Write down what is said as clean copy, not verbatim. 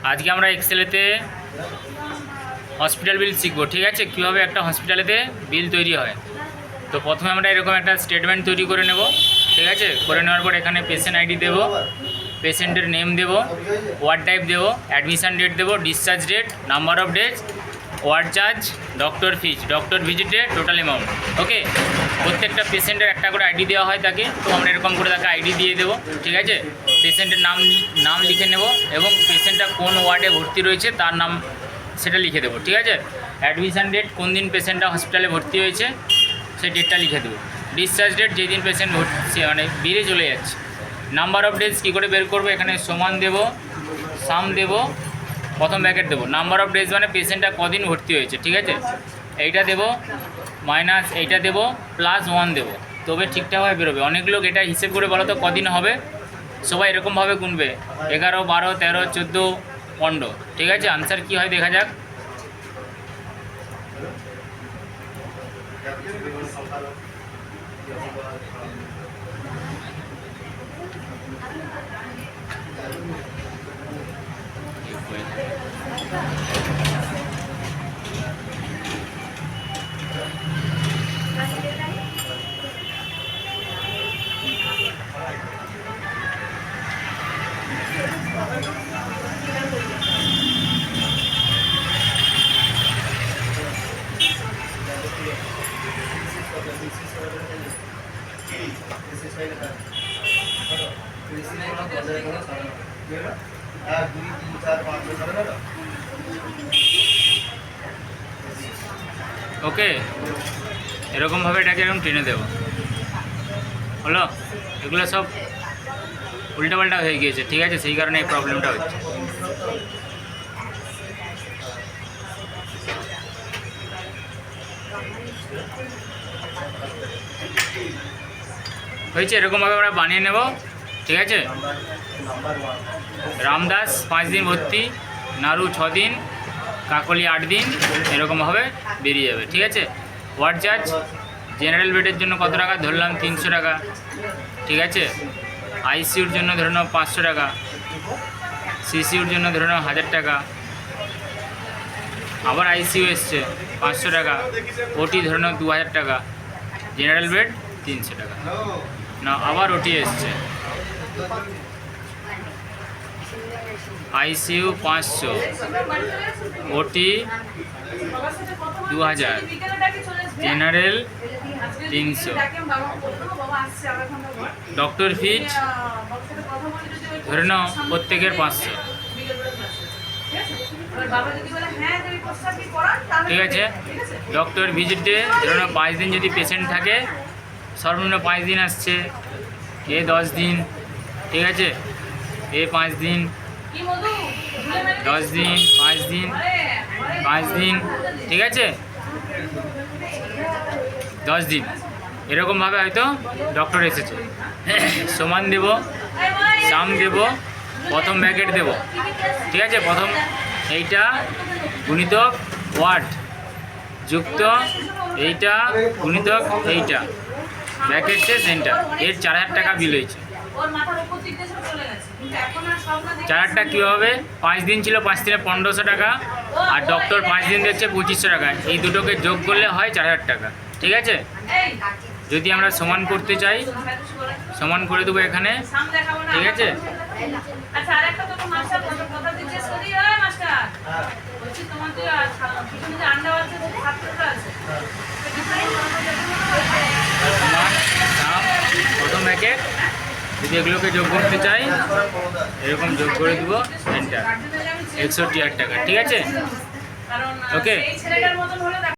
আজকে আমরা এক্সেলেতে হসপিটাল বিল শিখবো। ঠিক আছে, কীভাবে একটা হসপিটালেতে বিল তৈরি হয়। তো প্রথমে আমরা এরকম একটা স্টেটমেন্ট তৈরি করে নেব। ঠিক আছে, করে নেওয়ার পর এখানে পেশেন্ট আইডি দেবো, পেশেন্টের নেম দেবো, ওয়ার্ড টাইপ দেবো, অ্যাডমিশান ডেট দেবো, discharge date, number of days, ward charge, doctor fees, doctor ভিজিটে টোটাল অ্যামাউন্ট। ওকে, প্রত্যেকটা পেশেন্টের একটা করে আইডি দেওয়া হয় তাকে, তো আমরা এরকম করে তাকে আইডি দিয়ে দেবো। ঠিক আছে, পেশেন্টের নাম লিখে নেব এবং পেশেন্টটা কোন ওয়ার্ডে ভর্তি রয়েছে তার নাম সেটা লিখে দেবো। ঠিক আছে, অ্যাডমিশান ডেট, কোন দিন পেশেন্টটা হসপিটালে ভর্তি হয়েছে সেই ডেটটা লিখে দেবো। ডিসচার্জ ডেট, যেই দিন পেশেন্ট ভর্তি মানে বেরিয়ে চলে যাচ্ছে। নাম্বার অফ ডেজ কী করে বের করবো, এখানে সমান দেবো, সাম দেবো, প্রথম ব্র্যাকেট দেবো। নাম্বার অফ ডেজ মানে পেশেন্টটা কদিন ভর্তি হয়েছে। ঠিক আছে, এইটা দেবো মাইনাস এইটা দেবো প্লাস 1 দেবো, তবে ঠিকঠাকভাবে বেরোবে। অনেক লোক এটা হিসেব করে বলো তো কদিন হবে, সবাই এরকমভাবে গুনবে 11, 12, 13, 14, 15। ঠিক আছে, আনসার কী হয় দেখা যাক। ওকে, এরকমভাবে এটাকে এরকম টেনে দেবো। হলো, এগুলো সব উল্টাপাল্টা হয়ে গিয়েছে। ঠিক আছে, সেই কারণে এই প্রবলেমটা হচ্ছে। হয়েছে, এরকমভাবে আমরা বানিয়ে নেব। ঠিক আছে, রামদাস 5 দিন ভর্তি, নাড়ু 6 দিন, কাকলি 8 দিন, এরকমভাবে বেরিয়ে যাবে। ঠিক আছে, ওয়ার্ড চার্জ, জেনারেল বেডের জন্য কত টাকা ধরলাম 300 টাকা। ঠিক আছে, আইসিউর জন্য ধরে নাও 500 টাকা, সিসিউর জন্য ধরে নাও 1000 টাকা, আবার আইসিইউ এসছে 500 টাকা, ওটি ধরে নাও 2000 টাকা, জেনারেল বেড 300 টাকা। না, আবার ওটি এসছে, আইসিইউ 500, ওটি 2000, জেনারেল 300, ডক্টর ফিজ ধরে নাও প্রত্যেকের 500। ঠিক আছে, ডক্টর ভিজিটে ধরে নাও 5 দিন যদি পেশেন্ট থাকে, সর্বনিম্ন 5 দিন আসছে, এ 10 দিন। ঠিক আছে, এ 5 দিন, 10 দিন, 5 দিন, 5 দিন। ঠিক আছে, 10 দিন এরকমভাবে হয়তো ডক্টর এসেছে। সমান দেব, সাম দেব, প্রথম ব্র্যাকেট দেব। ঠিক আছে, প্রথম এইটা গুণিতক ওয়ার্ড যুক্ত এইটা গুণিতক এইটা ব্র্যাকেট শেষ এন্টার। এর 4000 টাকা বিল হয়েছে। 4000টা কী হবে, 5 দিন ছিল, 5 দিনে 1500 টাকা, আর ডক্টর 5 দিন দেখছে 2500 টাকা। এই দুটোকে যোগ করলে হয় 4000 টাকা। ঠিক আছে, যদি আমরা সমান করতে চাই সমান করে দেবো এখানে। ঠিক আছে, প্রথম ব্র্যাকেট, যদি এগুলোকে যোগ করতে চাই এরকম যোগ করে দেবো এন্টার, 61,000 টাকা। ঠিক আছে, ওকে।